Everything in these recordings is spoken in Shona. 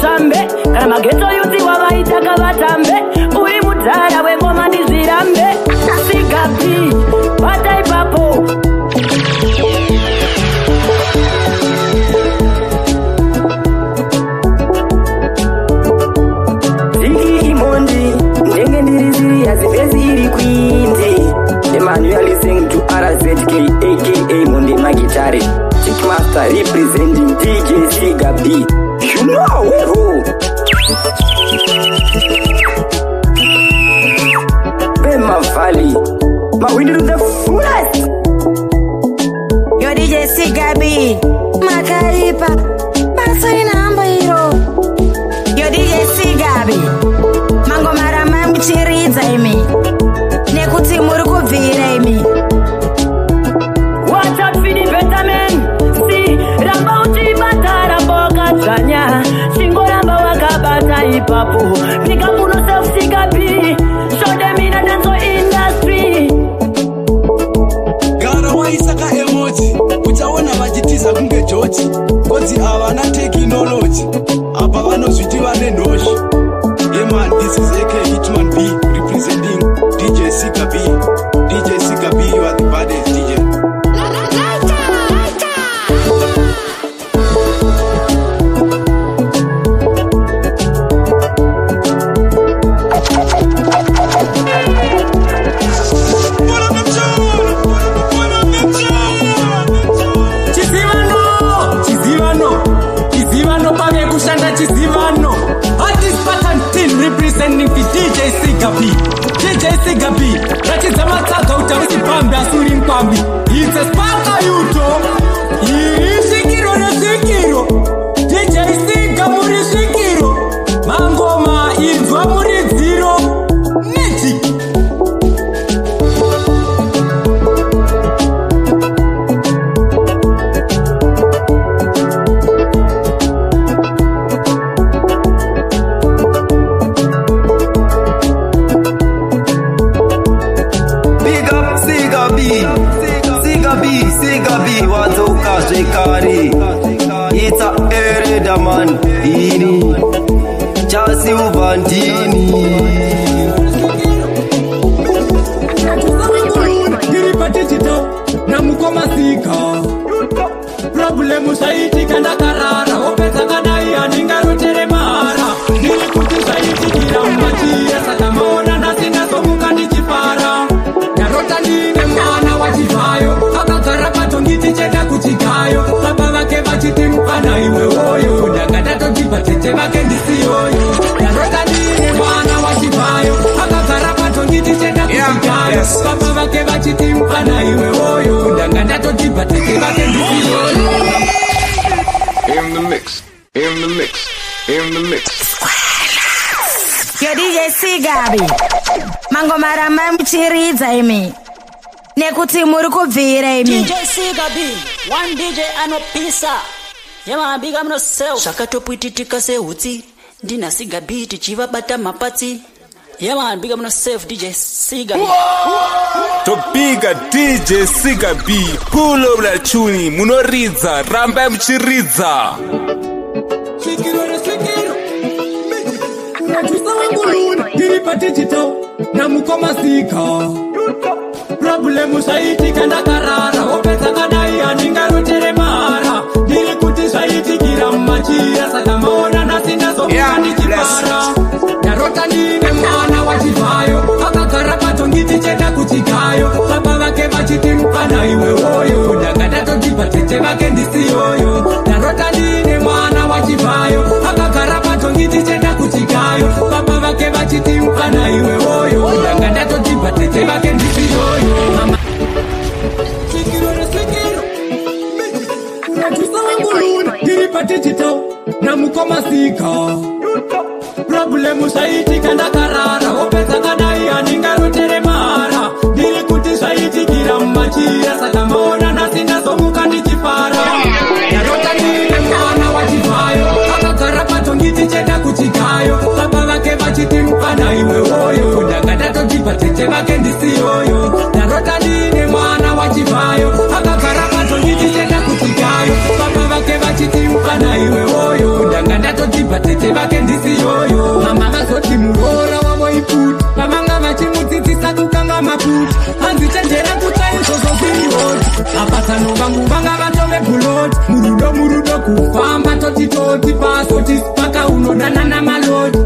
vatambe kana mageto yuti wavaitaka vatambe uri mudhara wengoma ndizvirambe sigapi bata ipapo Ziki imondi ndenge ndiri serious bezi iri kwindi Emmanuel listening to RZK aka Mondi Magitare Chickmaster representing DJ Siga B. You know who? Bema Valley, my window to the fullest. Yo DJ Siga B, Makaipa, Pasoi Nambo Hero. Yo DJ Siga B, Mango Marama Mchiriza imi, Nekuti Muruku Vira imi. Watch out for the better men. See, Rambauti Bata Ramboka Chanya. Shingo Ramba Wakabata Ipapo. Nikapuno self Siga B. Show them in a dance industry. Gara waisaka emoji. Uchaona vachitiza kunge George. Kozi havana technology. Apa vanozviti vane ndoshi. Yeah man, this is AK Hitman B representing DJ Siga B. DJ Siga B, you are the baddest DJ. Representing the DJ Siga B. DJ Siga B. Ratidza matsaga utausi pambi asuri mpambi. It's a sparka yuto. Shikiro no shikiro. DJ Siga muri shikiro. Mangoma inzwa muri zero. Magic. It's a ereda man ini Chasi uvandini Diripa digital na mukoma sika Problemu saiti kanda karara Opeta kadai aninga rutere mara Nilikuti saiti kira umachia Satamona na sina somuka nichipara Narota nine mwana wachivayo Akakara patongiti chenda kuchikayo Baba wake vachiti mpana iwe oyo Nakadato jipa tete wake ndisi oyo Narota nine mwana wachivayo Akakara patongiti chenda kuchikayo Baba wake vachiti mpana iwe oyo Nakadato jipa tete wake ndisi oyo In the mix, in the mix, in the mix. Yo DJ Siga B, Mango Marama Mchiriza imi, Nekuti Muruku Vira imi. DJ Siga B, one DJ anopisa. Yama big am no self. Shakato puititika se uti. Dina Siga B tichiva bata mapati. Yama big am no self DJ Siga B. To biga DJ Siga B, pull up la chuni, munoriza, ramba mchiriza. Diripa digital na mukoma sika Problemu saiti kanda karara Opeta kadai aninga rutere mara Nilikuti saiti kira machia Satamona na sina somuka nichipara Narota nine mwana wachivayo Akakara patongiti chenda kuchikayo Baba wake vachiti mpana iwe oyo Nakadato jipa tete wake ndisi oyo Narota nine mwana wachivayo Akakara patongiti chenda kuchikayo Baba wake vachiti mpana iwe oyo Nakadato jipa tete wake ndisi oyo Mama Diripa digital na mukoma sika Problemu saiti kanda karara Opeta kadai aninga rutere mara Nilikuti saiti kira machia Satamona na sina somuka nichipara Narota nine mwana wachivayo Akakara patongiti chenda kuchikayo Baba wake vachiti mpana iwe oyo Nakadato jipa tete wake ndisi oyo Narota nine mwana wachivayo Akakara patongiti chenda kuchikayo Baba wake vachiti mpana iwe oyo Nakadato toti patete vake ndisi yoyo. Mama vazoti murora wavo iputi, vamanga vachimudzidzisa kukanga maputi. Hanzi chenjera kutsaizvozvo zvirihoti, apatano vangu vanga vatove buloti. Murudo kufamba toti pasoti paka unodanana maloti.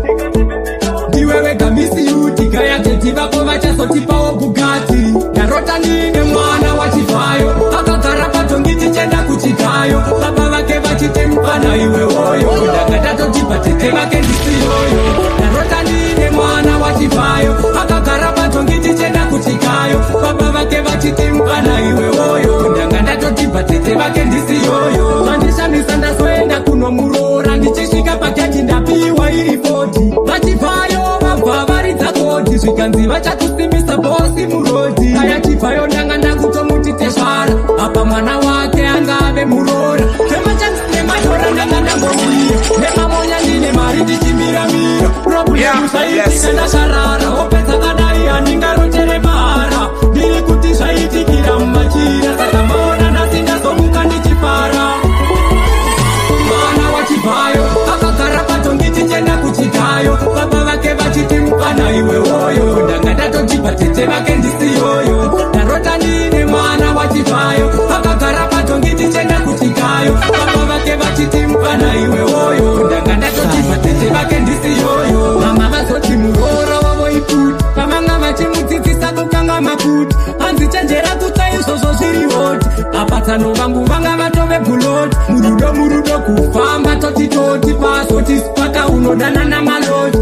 Ndiwe wega misiyuti gaya teti vako vachazotipawo Bugatti. Ndarota ndine mwana wachifayo, akagara patongi tichenda kuchikayo. Baba vake vachite mupana iwe woyo, ndakada toti patete vake ndisi yoyo. Ndarota ndine mwana wachifayo, akagara patongi tichenda kuchikayo. Baba vake vachite mupana iwe woyo, ndakada toti patete vake ndisi yoyo. Vandishamisa ndazoenda kunomurora, ndichisvika paketi ndapiwa iripoti. Vachifayo vabva varidza koti, zvikanzi vachakusimbisa bosi murodi. Kaya chifayo ndanga ndakutomutitesvara, apa mwana wake angave murora. Nematora ndanga ndambomira, nemamonya ndine mari ndichimiramira. Problemu zvaitika ndasharara, opedza kadai handingaroteremara. Ndiri kuti zvaitikira mumachira, saka maona nhasi ndazomuka ndichifara. Mwana wachifayo akagara patongi tichenda kuchikayo. Baba vake vachiti mupana iwe woyo, ndanga ndatoti patete vake ndisi yoyo. Ndarota ndine mwana wachifayo, akagara patongi tichenda kuchikayo. Baba vake vachiti mupana iwe woyo, ndanga ndatoti patete vake ndisi yoyo. Mama vazoti murora wavo iputi, vamanga vachimudzidzisa kukanga maputi. Hanzi chenjera kutsaizvozvo zvirihoti, apatano vangu vanga vatove buloti. Murudo kufamba toti pasoti paka unodanana maloti.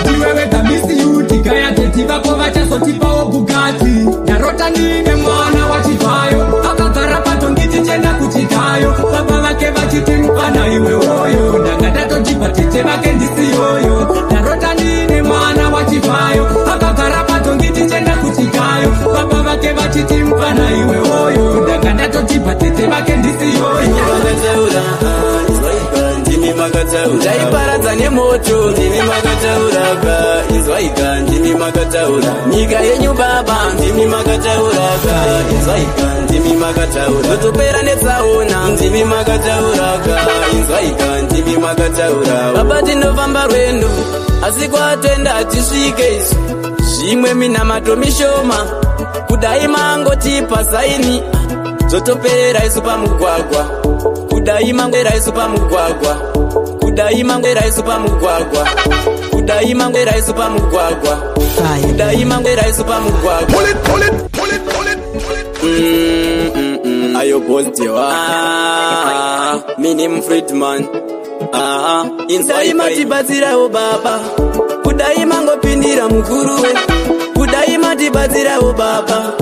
Ndiwe wega misiyuti gaya teti vako vachazotipawo Bugatti. Ndarota ndine mwana wachifayo, akagara patongi tichenda kuchikayo. Baba vake vachiti mupana iwe woyo, ndanga ndatoti patete vake ndisi yoyo. Ndarota ndine mwana wachifayo, akagara patongi tichenda kuchikayo. Baba vake vachiti mupana iwe woyo, ndanga ndatoti patete vake ndisi yoyo. Ndaiparadza nemoto, ndimi makatauraga. Inzwaika ndimi makataura, nyika yenyu baba ndimi makatauraga. Inzwaika ndimi makataura, zotopera netsaona ndimi makatauraga. Inzwaika ndimi makataura, baba tinofamba rwendo asi kwatenda tisvike isu. Zvimwe minamato mishoma, kudai mangotipa saini. Zotopera isu pamugwagwa, kudai mangwera isu pamugwagwa. Kudai mangwera isu pamugwagwa, kudai mangwera isu pamugwagwa, kudai mangwera isu pamugwagwa. Ayo positiva, minim Friedman. Insai matibatsirawo baba, kudai mangopindira mukuruwe. Kudai matibatsirawo baba,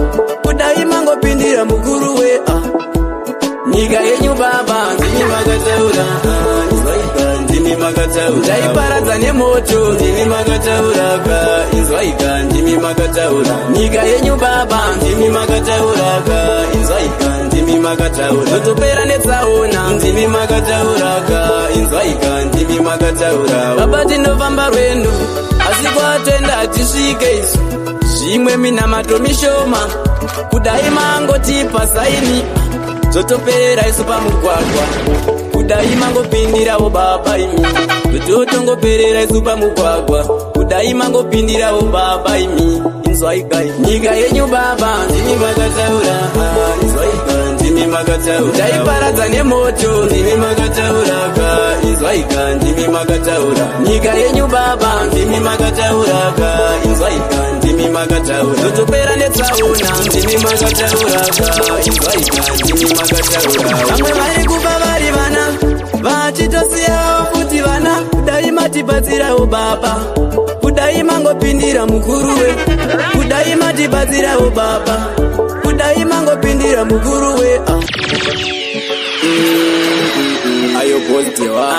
kudai mangopindira mukuruwe. Nyika yenyu baba ndimi makataura, ndimi makataura. Ndaiparadza nemoto, ndimi makatauraga. Inzwaika ndimi makataura, nyika yenyu baba ndimi makatauraga. Inzwaika ndimi makataura, zotopera netsaona ndimi makatauraga. Inzwaika ndimi makataura, baba tinofamba rwendo asi kwatenda tisvike isu. Zvimwe minamato mishoma, kudai mangotipa saini. Zotopera isu pamugwagwa, kudai mangopindirawo baba imi. Zototongoperera isu pamugwagwa, kudai mangopindirawo baba imi. Inzwaika nyika yenyu baba ndimi makataura, inzwaika ndimi makataura. Ndaiparadza nemoto, ndimi makatauraga. Inzwaika ndimi makataura, nyika yenyu baba ndimi makatauraga. Inzwaika ndimi makataura, zotopera netsaona ndimi makatauraga. Inzwaika ndimi makataura. Vamwe vari kuba vari vana, vachitosiyawo futi vana. Kudai matibatsirawo baba, kudai mangopindira mukuruwe. Kudai matibatsirawo baba, kudai mangopindira mukuruwe. Ayo positiva,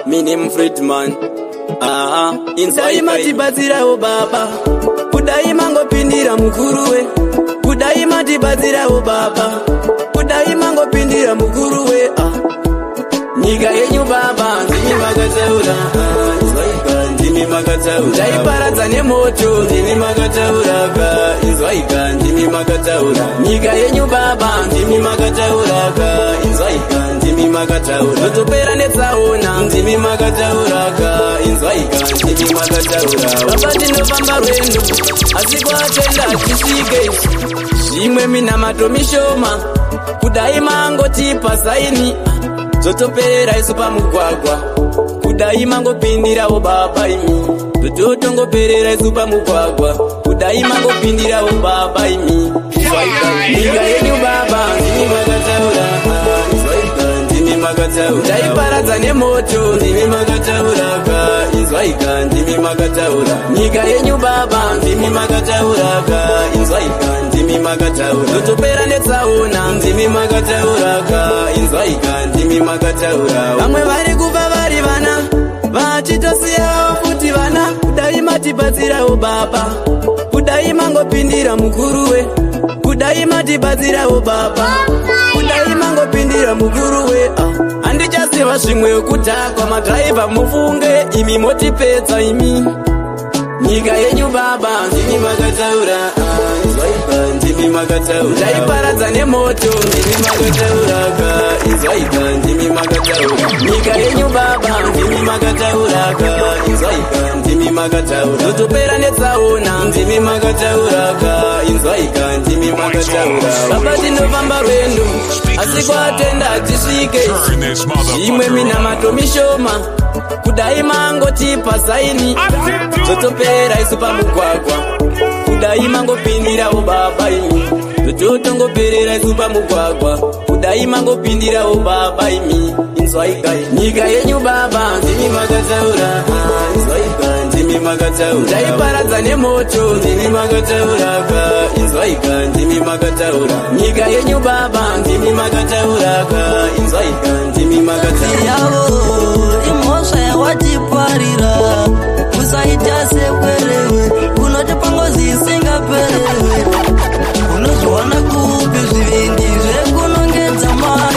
minim Friedman. Insai matibatsirawo baba, kudai mangopindira mukuruwe. Kudai matibatsirawo baba, kudai mangopindira mukuruwe. Nyika yenyu baba ndimi makataura, ndimi makataura. Ndaiparadza nemoto, ndimi makatauraga. Inzwaika ndimi makataura, nyika yenyu baba ndimi makatauraga. Inzwaika ndimi ndimi makataura totopera netsaona ndimi makatauraka inzwaika ndimi makataura baba tinofamba rwendo asi kwatenda tisvike zvimwe minamato mishoma kudai mangotipa saini zotoperera isu pamugwagwa kudai mangopindirawo baba imi tototongoperera isu pamugwagwa kudai mangopindirawo baba imi nyika yenyu baba ndimi makataura ndimi makataura taiparadza nemoto ndimi makatauraka inzwaika ndimi makataura nyika yenyu baba ndimi makatauraka inzwaika ndimi makataura totopera netsaona ndimi makatauraka inzwaika ndimi makataura vamwe vari kuva vari vana vachitosiyawo futi vana kudai matibatsirawo baba kudai mangopindira mukuruwe kudai matibatsirawo baba kudai mangopindira mukuruwe handichasiva zvimwe kutakwa madhaivha mufunge imi motipedza imi nyika yenyu baba ndimi makataura ndimi makataura taiparadza nemoto ndimi makatauraka inzwaika ndimi makataura nyika yenyu baba ndimi makatauraka inzwaika ndimi makataura totopera netsaona ndimi makatauraka inzwaika ndimi makataura baba tinofamba rwendo asi kwatenda tisvike zvimwe minamato mishoma kudai mangotipa saini totopera isu pamugwagwa kudai mangopindirawo baba imi tototongoperera isu pamugwagwa kudai mangopindirawo baba imi inzwaika nyika yenyu baba ndimi makataura inzwaika ndimi makataura taiparadza nemoto ndimi makatauraka inzwaika ndimi makataura nyika yenyu baba ndimi makatauraka inzwaika ndimi makataura imhosva yawatiparira usaita sekwerewe unoti pangozi isingaperewe unozviwana kupi zvivindi zvekunongedza mai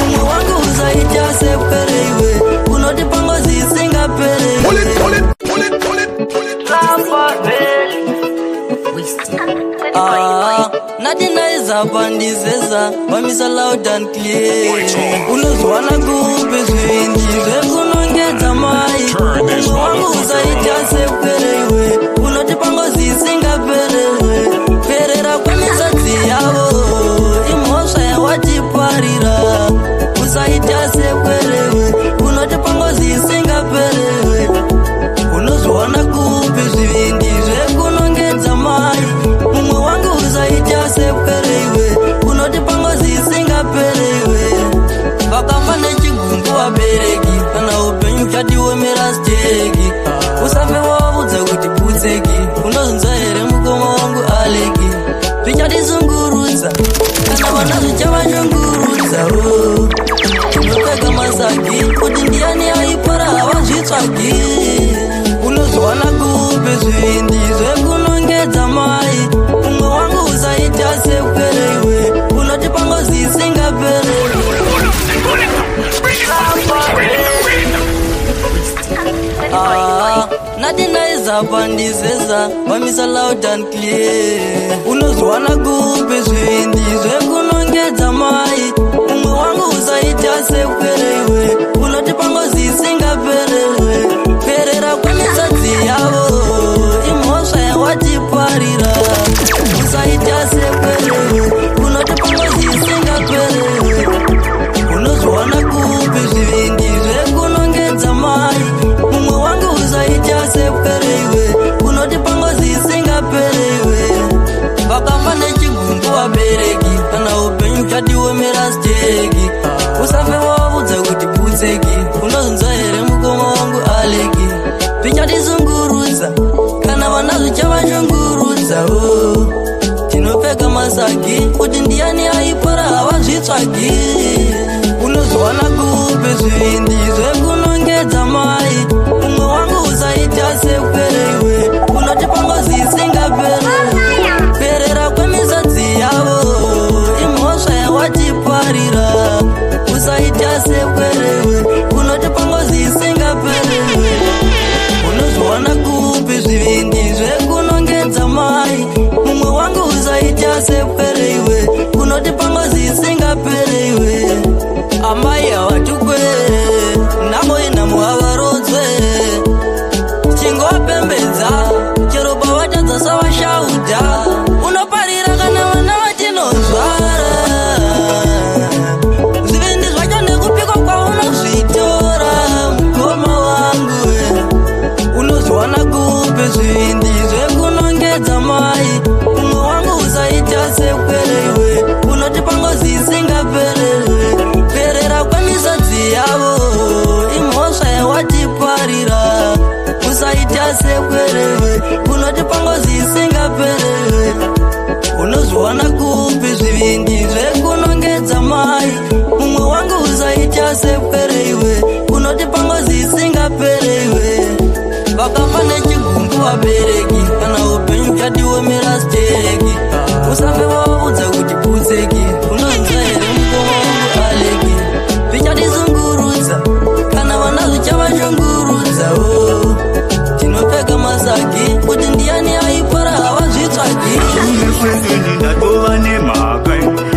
umwe wangu usaita sekwerewe unoti pangozi isingaperewe natinaizapandidzeza vamisa loud and clear unozviwana kupi zvivindi zvekunongedza mai umwe wangu usaita sekwerewe unoti pangozi isingaperewe perera kwemisodzi yavo imhosva yawatiparira usaita sekwerewe unoti pangozi isingaperewe unozviwana kupi zvivindi zvekunongedza mai umwe wangu usaita sekwerewe unoti pangozi isingaperewe vakafa nechigumbu vabereki kana upenyu chatiwemera steki usafe wavudza kuti putseki unozunza here mukoma wangu aleki zvichatisungurudza kana vana zvichavashungurudza unopfeka masagi kuti ndiani aipora havazvitsvagi unozviwana kupi zvivindi zvekunongedza mai umwe wangu usaita sekwerewe unoti pangozi isingaperewe natinaizapandidzeza vamisa loud and clear unozviwana kupi zvivindi zvekunongedza mai umwe wangu usaita sekwerewe unoti pangozi isingaperewe perera kwemisodzi yavo imhosva yawatiparira usaita sekwerewe unoti pangozi isingaperewe unozviwana kupi zvivindi zvekunongedza mai umwe wangu usaita sekwerewe unoti pangozi isingaperewe vakafa nechigumbu vabereki kana upenyu chatiwemera steki usafe wavudza kuti putseki unozunza here mukoma wangu aleki zvichatisungurudza kana vana zvichavashungurudzawo tinopfeka masagi kuti ndiani aipora havazvitsvagi unozviwana kupi zvivindi zvekunongedza mai umwe wangu usaita sekwerewe unoti pangozi isingaperewe perera kwemisodzi yavo imhosva yawatiparira usaita sekwerewe unoti pangozi isingaperewe unozviwana kupi zvivindi zvekunongedza mai umwe wangu usaita sekwerewe unoti pangozi isingaperewe amai uzaita sekwerewe unoti pangozi isingaperewe unozowana kupi zvivindi zvekunongedza mai mumwe wangu uzaita sekwerewe unoti pangozi isingaperewe vakafa nechigumbu vabereki kana upenyu vyatiwemera stereki usambe vaudza kuti putseki unonza here mukoma wangu aleki zvichadizungurudza kana vana zvichavashungurudzawo tinopfeka masaki kuti ndiani aipara havazvitsvagi unekwezini ndatova nemhaka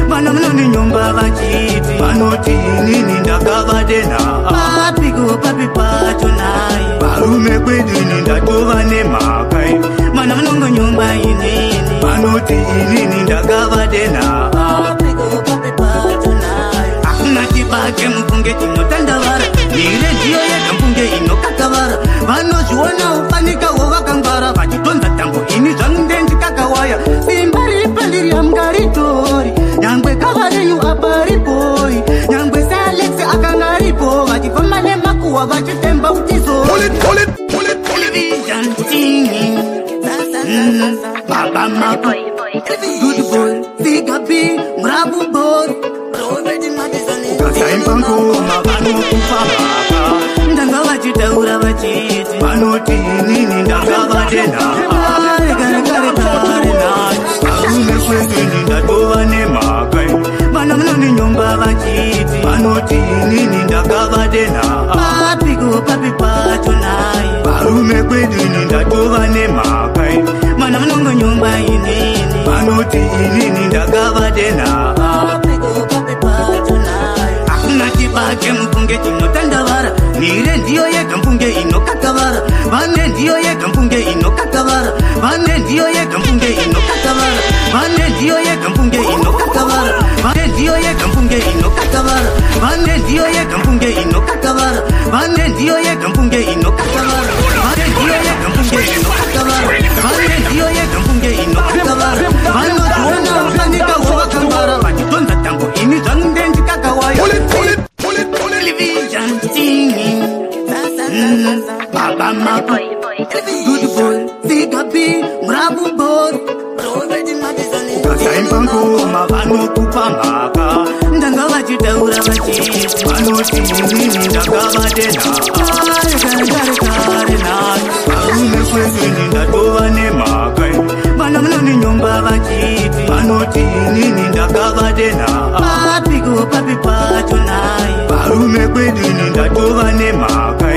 vana munoninyomba vachiti vanoti inini ndakavadenha apiko papi pacho naye varume kwedini ndatova nemhaka vana munongonyomba inini vanoti inini ndakavadenha apiko papi pacho naye hakuna chibage mupunge chinotandavara mire ndiyo yega mpunge inokakavara vanozviona ufanikawo vakangwara vachitonza tambo ini zvangu ndendikakawaya simba ripa ndiri amungaritori nyangwe kavarenyu apa ripoi nyangwe sealex akanga ripo vachifamba nemakuhwa vachitemba utizo baba mako goodboy sigabi mravubori kasaimangoma vanokufamaka ndanga vachitaura vachiti vanoti inini ndakavadenha arume kwezini ndatova nemhaka vana munoninyomba vachiti vanoti inini ndakavadenha apiko papi pacho naye varume kwedini ndatova nemhaka vana munongonyomba inini vanoti inini ndakavadenha apiko papi pacho naye hakuna chibage mupunge chinotandavara mire ndiyo yega mpunge inokakavara vane ndiyo yega mpunge inokakavara vane ndiyo yega mpunge inokakavara vane ndiyo yega mpunge inokakavara vane ndiyo yega mpunge inokakavara vane ndiyo yega mpunge inokakavara vane ndiyo yega mpunge inokakavara vane ndiyo yega mpunge inokakavara vane ndiyo yega mpunge inokakavara vanoziona ukanika wovakangwara vachitonza tambo ini zvangu ndendikakawaya television singing baba mako goodboy sigabi mravubori kasaimangoma vanokupa mhaka ndanga vachitaura vachiti vanoti inini ndakavadenha kare arume kwezini ndatova nemhaka vana munoninyomba vachiti vanoti inini ndakavadenha apiko papi pacho naye varume kwedini ndatova nemhaka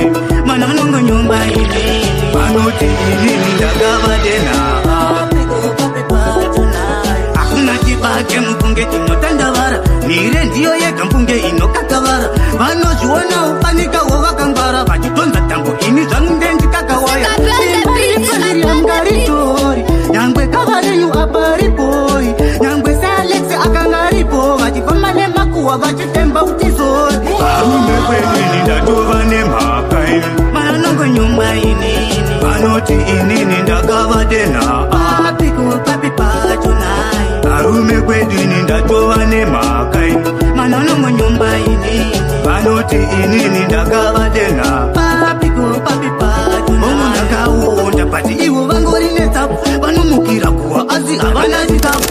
vana munongonyomba inini vanoti inini ndakavadenha apiko papi pacho naye hakuna chibage mupunge chinotandavara mire ndiyo yega mpunge inokakavara vanozviona ufanikawo vakangwara vachitonza tambo ini zvangu ndendikakawaya amungaritori nyangwe kavarenyu apa ripoi nyangwe sealex akanga ripo vachifamba nemakuhwa vachitemba utizori varume kwedini ndatova nemhaka vanongonyomba inini vanoti inini ndakavadenha apiko papi pacho naye varume kwedini ndatova nemhaka vanongonyomba inini vanoti inini ndakavadenha apiko papi pacho munhu ndakaonda pati ivo vangori netsapu vanomukira kuwa asi havana chitapu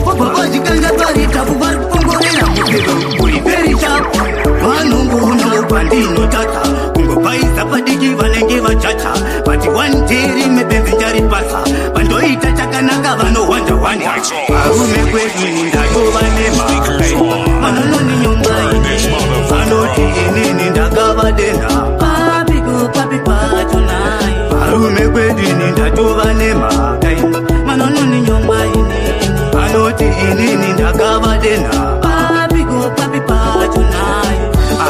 vobva vachikanja paritapu vari kupongorera mutero uri veri chapu vanongoona pandinotata kungopaisa padiki vanenge vachacha vati one day rimebenzi njaripasa vandoita chakanaka vanohwanda-hwanda varume kwedini ndatova nemhaka vanononinyomba inini vanoti inini ndakavadenha apiko papi pacho naye varume kwedini ndatova nemhaka vanononinyomba inini vanoti inini ndakavadenha apiko papi pacho naye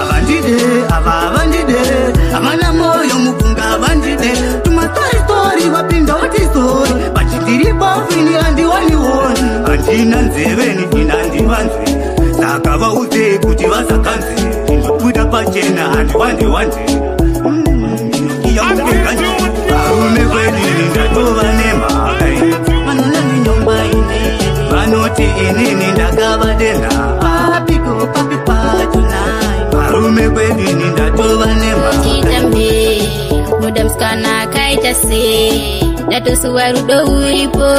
avandide ava avandide havana moyo mupunga avandide tumastori vapinda vatisori vachitiri bafini handiwaniwoni handina nzeveni ina handivanzwe saka vaudze kuti vasakanzi indobuda pachena handiwande iyamukekanyi varume kwedini ndatova nemhaka vanonaninyomba inini vanoti inini ndakavadenha apiko papi pacho naye varume kwedini ndatova nemhaka muskana kaita se ndatosuwa rudo uripo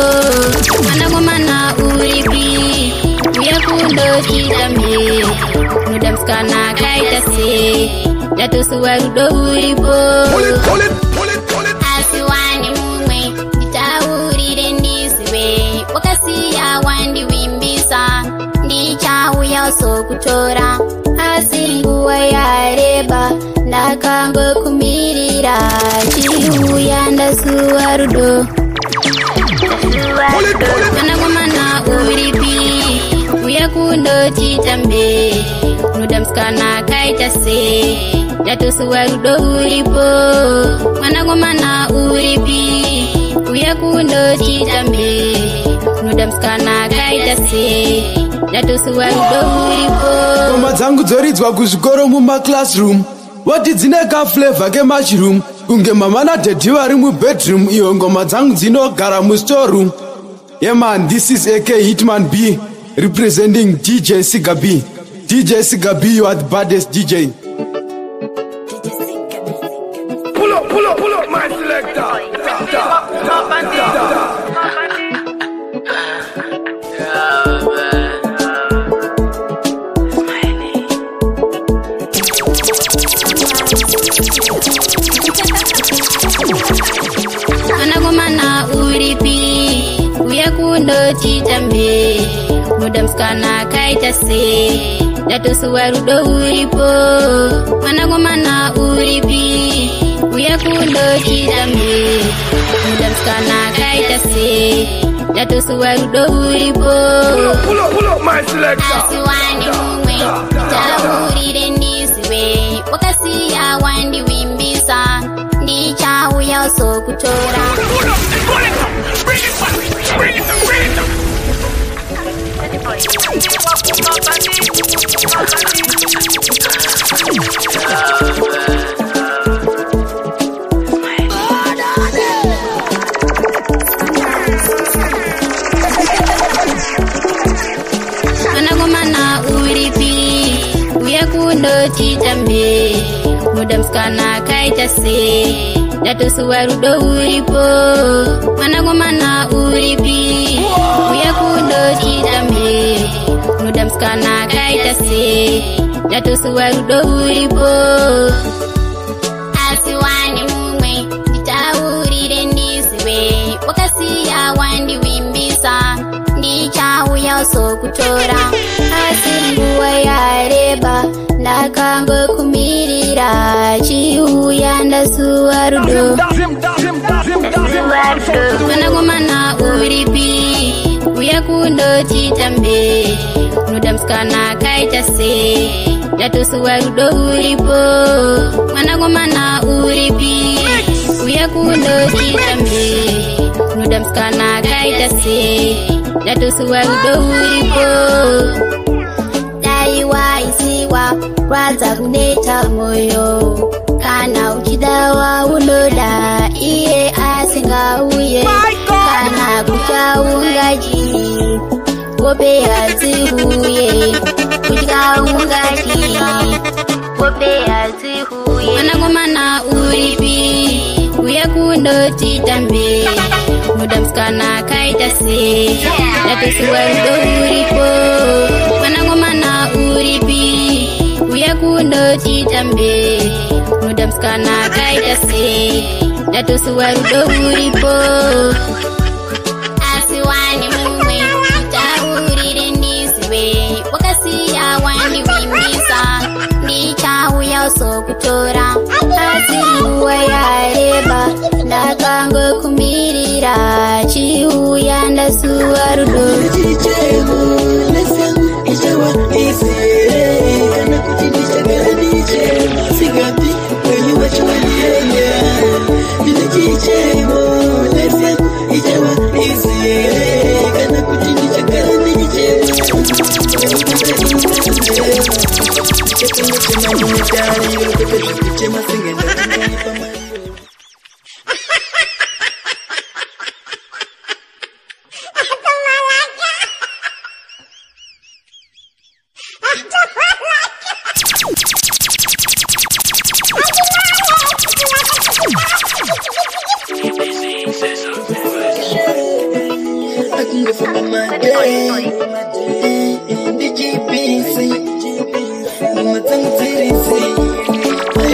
manangomana uripi uya kundochitambe muda muskana kaita se ndatosuwa rudo uripo asiwani mumwe nditaurire ndisiwe wakasiya wandiwimbisa ndichauya sokutora asi nguwa yareba ndakangokumirira chiuya ndasuwa rudo manangomana uripi uya kundochitambe muda muskana kaita se ndatosuwa rudo uripo manangomana uripi uya kundochitambe muda muskana kaita se ndatosuwa rudo uripo. Ngoma dzangu dzoridzwa kuzvikoro mumaclassroom wati dzine kaflavor kemushroom kunge mama nadadhi vari mubedroom. Iyo ngoma dzangu dzinogara mustoreroom. Yeah man, this is AK Hitman B representing DJ Siga B. DJ Siga B, you are the baddest DJ. Pull up, my selector. Manangomana uripi uya kundochitambe muda muskana kaita se ndatosuwa rudo uripo manangomana uripi uya kundochitambe muda muskana kaita se ndatosuwa rudo uripo. Pull up, my selector. Asiwani mumwe taurire ndisiwe wakasiya wandiwimbisa ndichauya sokutora manangomana uripi uya kundochitambe muda muskana kaita se ndatosuwa rudo uripo manangomana uripi uya kundochitambe muda muskana kaita se ndatosuwa rudo uripo asiwani mumwe nditaurire ndisiwe wakasiya wandiwimbisa ndichauya sokutora asi nguwa yareba ndakangokumirira chiuya ndasuwa rudo manangomana uripi uya kundochitambe muda muskana kaita se ndatosuwa rudo uripo manangomana uripi uya kundochitambe muda muskana kaita se ndatosuwa rudo uripo. Daiwaisiwa kwanza kuneta moyo kana uchidawa unoda iye asingauye kana kuchaungaji wope azihuye kuchaungaji wope azihuye manangomana uripi uya kundochitambe muda muskana kaita se ndatosuwa rudo uripo manangomana uripi uya kundochitambe muda muskana kaita se ndatosuwa rudo uripo asiwani mumwe taurire ndisiwe wakasiya wandiwimbisa ndichauya sokutora asi nguwa yareba ndakangokumirira chiuya ndasuwa rudo my day. DGPC, Mama Tangu Tirisi.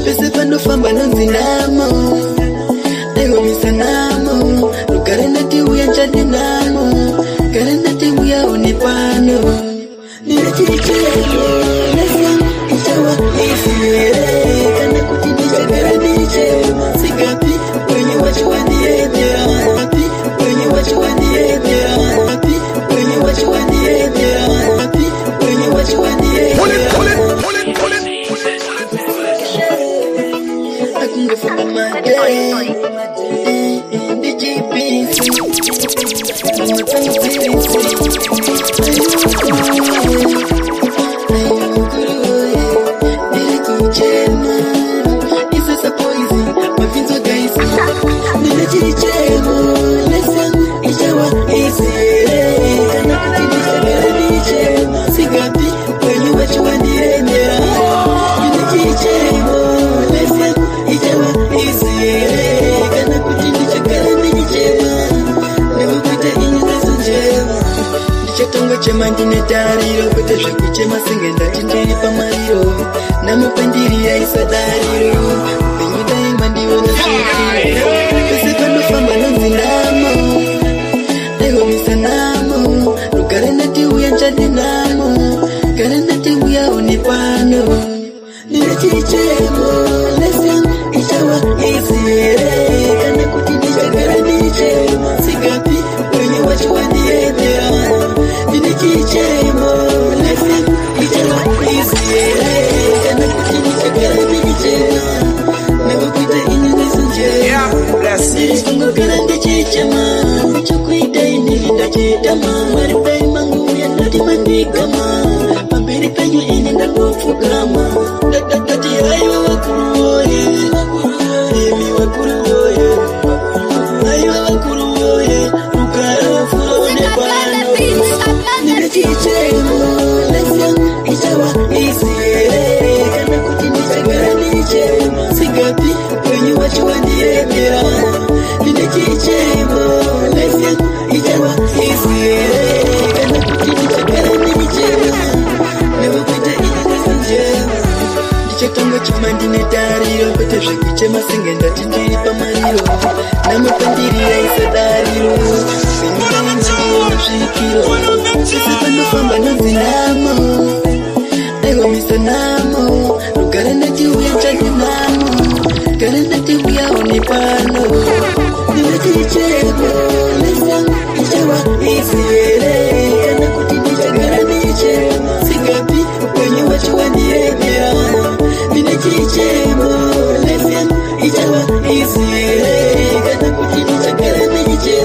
Pese pando famba nonzinamo Ego misanamo Lukarenda timu ya chadinamo Karenda timu ya unipano Nina chichego Nesa ichawa isiere Kana kutindisha garadiche Sikapi wenye wachu waniebea Happy wenye wachu waniebea Happy wenye wachu waniebea Happy wenye wachu waniebea For my day, DGPC, Mama Tangu Mandine tariro Kote shakuche masengenda chindiri pamariro Namupandiria isadariro Penyu daima ndiwo na shukiro Pese pando famba nonzinamo Ego misanamo Lukarenda timu ya chadinamo Karenda timu ya unipano Nina chichego Lesa ichawa isiere Kana kutindisha garadiche Sikapi wenye wachu waniebea Nina chichego Lesa ichawa isiere Kana kutindisha garadiche Never quit the innocence. Yeah, bless you. Tungo karande chichama Chukuida inilinda chitama Maripei mangu ya nati mandikama Pambiri penyu ininda kufugama Dati aiwa wakuruoye Emi wakuruoye Aiwa wakuruoye Ukara wafurone pano Nina chichego Lesa ichawa isiere Kana kutindisha garaniche Sikapi wenye wachu waniebea Nina chichego Lesa ichawa isiere Kana kutindisha garaniche Never quit the innocence. Chitongo chimandine tariro Kote shakuche masengenda chindiri pamariro Namupandiria isadariro Penyu daima ndiwo na shukiro Pese pando famba nonzinamo Ego misanamo Lukarenda timu ya chadinamo Karenda timu ya unipano Nina chichego Lesa ichawa isiere Kana kutindisha garaniche Sikapi wenye wachu waniebea Nina chichego Lesa ichawa isiere Kana kutindisha garaniche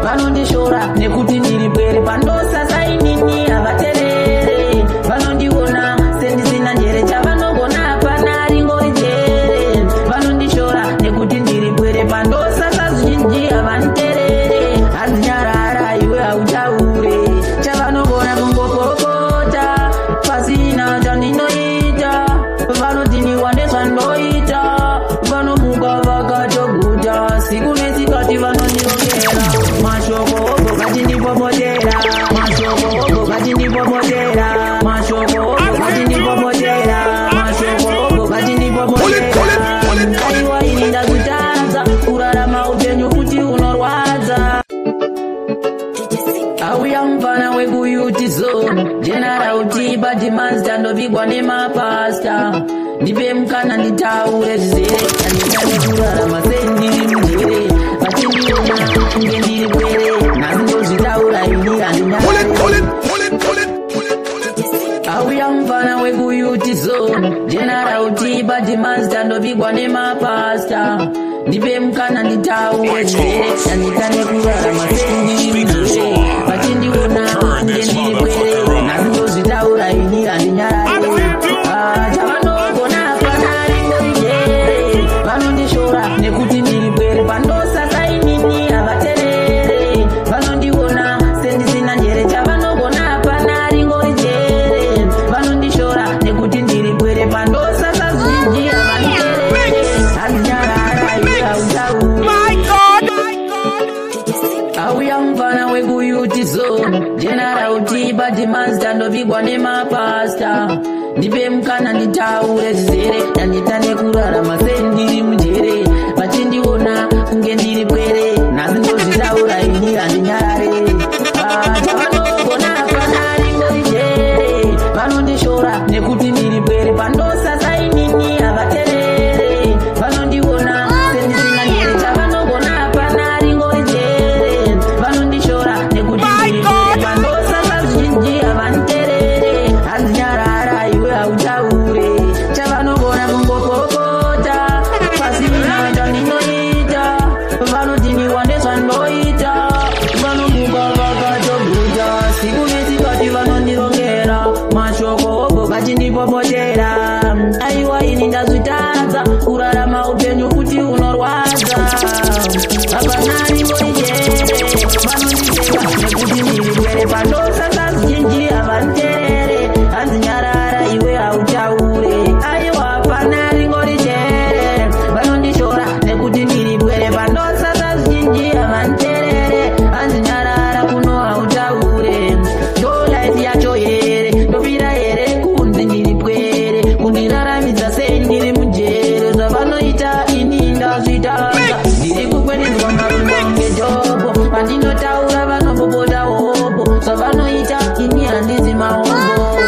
Vanondishora nekuti ndiri bwere pandosa sainini avaterere vanondiona sendisina njere chavanogona apana ringori jere vanondishora nekuti ndiri bwere pandosa sazvinji avaniterere hadzinyarara iwe hauchaure chavanogona kungokorokota pasina chandinoita vanodhiniwa ndezvandoita vanomuka vakatoguta siku nesikati vanondirongera mashoko ogo kati ndipopotera mashoko ogo kati ndipopotera mashoko ogo kati ndipopotera mashoko ogo kati ndipopotera aiwa ini ndakutadza kurarama upenyu kuti unorwadza auya mufana wekuyuti zone generauti badimans tandopigwa nemapasta ndipe mukana nditaure zvizere andidane kurarama sendiri mujere vachindiona kunge ndiri bwere nhasi ndozvitaura ini handina auya mufana ndovigwa nemapasta. Ndipe mukana nditaure zvirwere ndanditane kurarama sendiri muzvirwere. Vachindiona kunge ndiri kwere nhasi ndozvitaura ini handinyarare. Chavanogona panari ngorijere vanondishora nekuti ndiri kwere pandosaka inini havaterere. Vanondiona sendisina njere chavanogona panari ngorijere vanondishora nekuti ndiri kwere pandosaka zvinji havaterere. Handinyarara iwe hautauri. Auya mufana wekuyuti zone General Utiba Dimaster ndovigwa nemapasta. Ndipe mukana nditaure zvizere ndanditane kurarama sendiri mujere. Vachindiona kunge ndiri kwere nhasi ndozvitaura ini handinyarare. Chavanogona panari ngorijere vanondishora nekuti ndiri kwere pandosasa inini havaterere. Vanondiona sendisina njere chavanogona panari ngorijere vanondishora nekuti ndiri kwere pandosasa zvinji havaniterere. Handinyarara iwe hautaure. Chavanogona kungopopota pasina chandinoita. Vanodiniwa ndezvandoita. Vanomuka vakatoguta siku nesikati vanondirongera mashoko obvo vachindipopotera. Aiwa ini ndazvitadza kurarama upenyu kuti unorwadza. Hapanari ngorijere vanonditeva nekuti ndiri kwere pandosasa zvinji havaniterere. Handinyarara iwe hautaure. Aiwa hapanari ngorijere vanondishora nekuti ndiri kwere pandosasa zvinji havaniterere. Handinyarara kuno hautaure. Ndo life yacho here ndopira here kunzi ndiri kwere kundiraramidza sei ndiri mujere. Zvavanoita ini ndazvitadza ndiri kukwenenzwa marumbo ngejobo. Pandinotaura vanopopota hopo zvavanoita ini handizi maombo.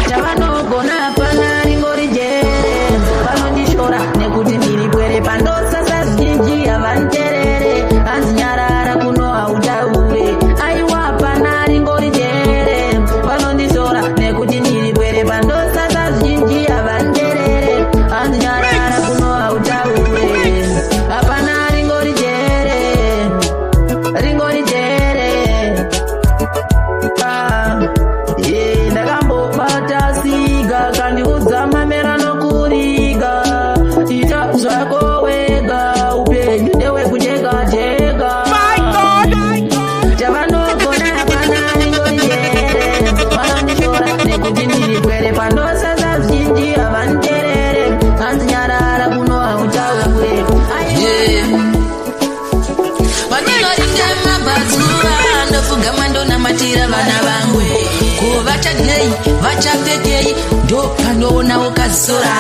Chavanogona panari ngorijere vanondishora nekuti ndiri kwere pandosasa zvinji havaniterere. Handinyarara kuno hautaure. Aiwa panari ngorijere vanondishora nekuti ndiri kwere pandosasa zvinji havaniterere. Handinyarara kuno hautaure. Hapanari ngorijere ringorijere. Ndakambobata siga kandiudza mamera nokuriga. Ita zvako wega upenyu ndewekujeka jeka. Chavanogona panari ngorijere vanondishora nekuti ndiri kwere pandosasa zvinji havaniterere. Handinyarara kuno hautaure. Vandinoringa mabhazuva ndopfugama ndonamatira vana vangu. Ko vachadyei vachapfekei ndopanoona ukazora.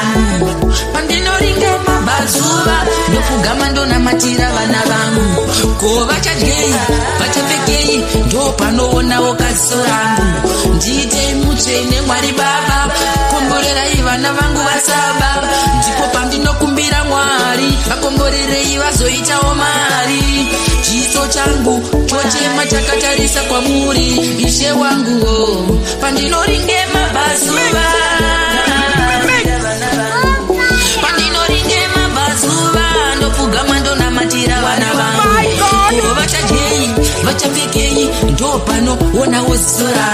Vandinoringa mabhazuva ndopfugama ndonamatira vana vangu. Ko vachadyei vachapfekei ndopanoona ukazora. Ndiite mutsvene Mwari Baba komborerei vana vangu vasaba. Ndipo pandinokumbira Mwari vakomborerei vazoitawo mari. Chiso changu chochema chakatarisa kwamuri Ishe wangu. Pandinoringe mabhazuva pandinoringe mabhazuva ndopfugama ndonamatira vana vangu. Ko vachadyei vachapfekei ndopanoona zora.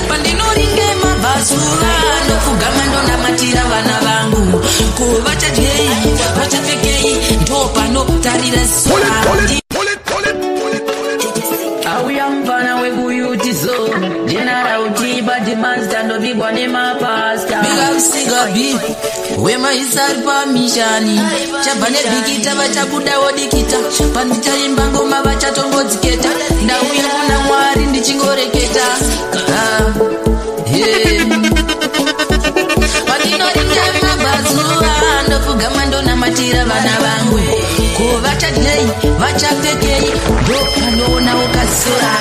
Pandinoringe mabhazuva ndopfugama ndonamatira vana vangu. Ko vachadyei vachapfekei ndopanotarira zora. Auya mufana wekuyuti zone General Utiba Dimaster ndovigwa nemapasta. Bigausigabi wemaisari pamishani. Chabva nebhikita vachabuda wodikita. Pandichaimba ngoma vachatongodziketa. Ndauya kuna Mwari ndichingoreketa. Pandinoringa mabhazuva ndopfugama ndonamatira vana vangu. Ko vachadyei vachapfekei ndopanoona ukazora.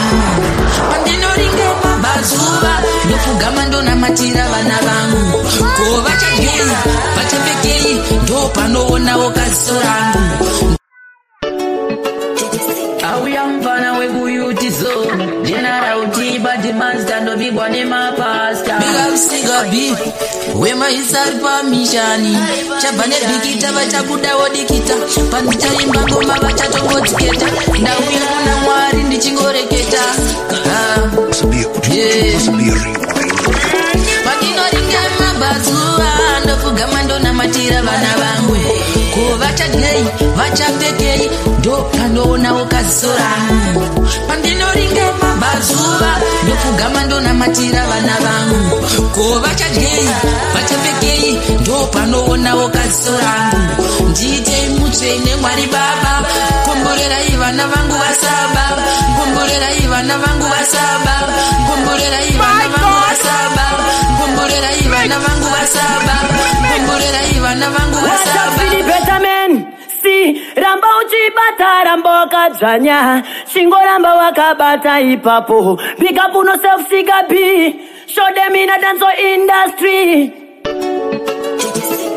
Pandinoringa mabhazuva ndopfugama ndonamatira vana vangu. Ko vachadyei vachapfekei ndopanoona ukazora. Auya mufana wekuyuti zone General Utiba Dimaster ndovigwa nemapasta. Big up Sigabi Wema isari pamishani Chabane bikita vachabuda wodikita Pandichaimba ngoma vachatongodziketa Ndauya kuna mwari ndichingoreketa Pakinoringa mabazuva Ndofugama ndonamatira vana vangu Kuvachadlei, vachapekei Ndopanoona ukazora Pandinoringa mabazuva Ndofugama ndonamatira vana vangu Kuvachadlei, vachapekei Ndopanoona ukazora Ndite mutsvene mwari baba Komborerai vana vangu vasaba Komborerai vana vangu vasaba Komborerai vana vangu vasaba Komborerai vana vangu vasaba Komborerai vana vangu vasaba Si ramba uchibata ramba kadzanya Shingo ramba wakabata ipapo Big up uno self Sigabi Show them in a dance industry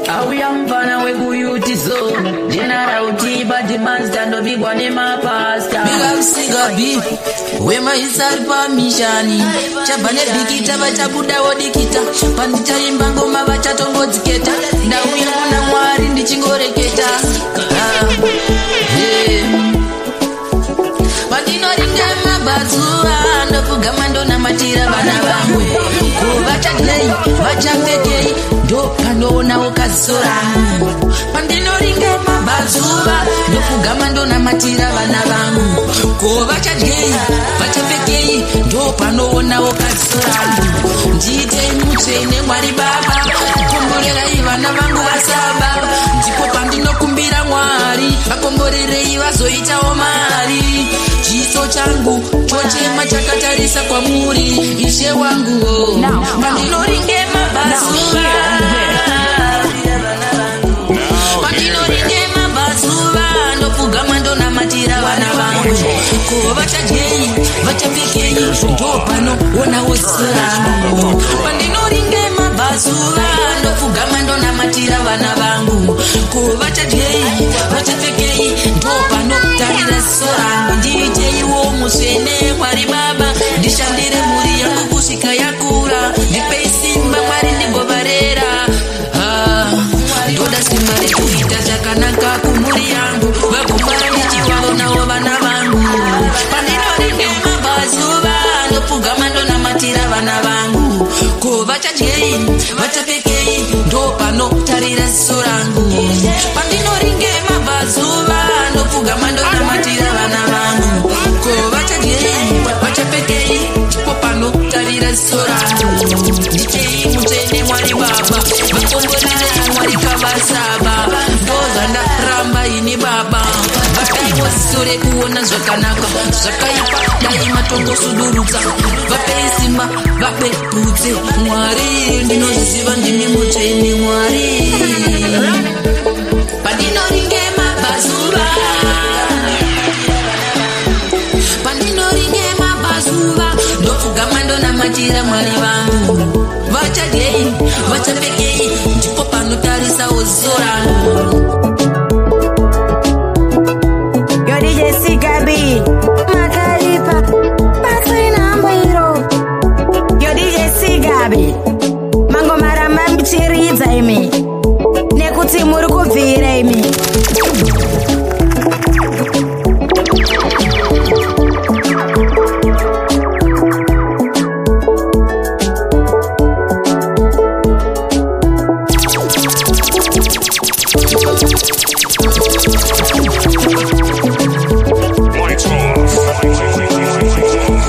Auyamvana wekuyutizo General utiba dimansta ndobigwa nemapasta Big up Sigabi Wema isari pamishani Chabane bikita vachabuda wodikita Pandichaimba ngoma vachatongodziketa Ndauya kuna mwari ndichingoreketa Pandinoringa mabazuva Ndofugama ndonamatira vana vangu Kuvachadlei, vachapekei Ndopanoona ukazora Pandinoringa mabazuva Ndofugama ndonamatira vana vangu Kuvachadlei, vachapekei Ndopanoona ukazora Ndite mutsvene mwari baba Komborerai vana vangu vasaba Ndipo pandinokumbira mwari Vakomborerei vazoitawo mari Chiso changu chochema chakatarisa kwa muri Ishe wangu Pandinoringe mabazuva Pandinoringe mabazuva Ndofugama ndonamatira vana vangu Kuvachadlei, vachapekei Ndopano ona wosora Pandinoringe mabazuva Ndofugama ndonamatira vana vangu Kuvachadlei, vachapekei Ndopano tarira sora Ndije iwo musvene mwari baba Ndishandire muri yangu kusvika yakura Ndipe simba mwari ndigovarera Ndoda simba rekuita chakanaka kumuri yangu Vagumara ndichivaonawo vana vangu Pandinoringe mabazuva Ndofugama ndonamatira vana vangu Kuvachadlei, vachapekei Ndopano tarira sorangu Pandinoringe mabazuva Ndofugama ndonamatira vana vangu Kuvachadlei, vachapekei Ndopano tarira sorangu Ndichei mutsvene mwari baba Vakomborerei mwari kavasaba Ndoza ndaramba ini baba Vakaiwa sore kuona zvakanaka Zvakaipa dai matongosudurutsa Vapei simba, vape putse Mwari ndinoziva ndimi mutsvene mwari Pandinoringe mabazuva Pandinoringe mabazuva Ndofugama ndonamatira mwari vangu Vachadlei, vachapekei Ndipo panotarisa ozora Yo DJ Sigabi Makaripa Patrina Mbiro Yo DJ Sigabi Mangoma ramba mchiridza imi Nekuti muri kubvira imi Lights off.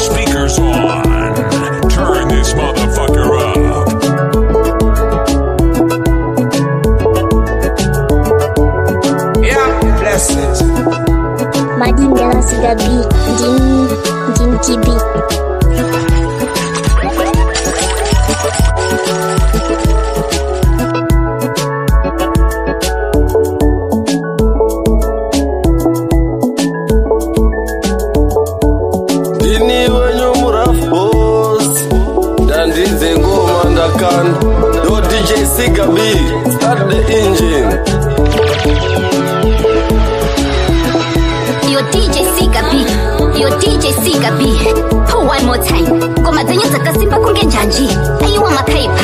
Speakers on. Turn this motherfucker up. Yeah, blessings. Madinga Sigabi Jim Kibi Dini wenyu murafu boss Dandinze ngoma ndakan Yo DJ Sigabi Start the engine Yo DJ Sigabi Yo DJ Siga B. One more time. Ngoma zenye zakasimba kunge njanji. Ayiwa makaipa.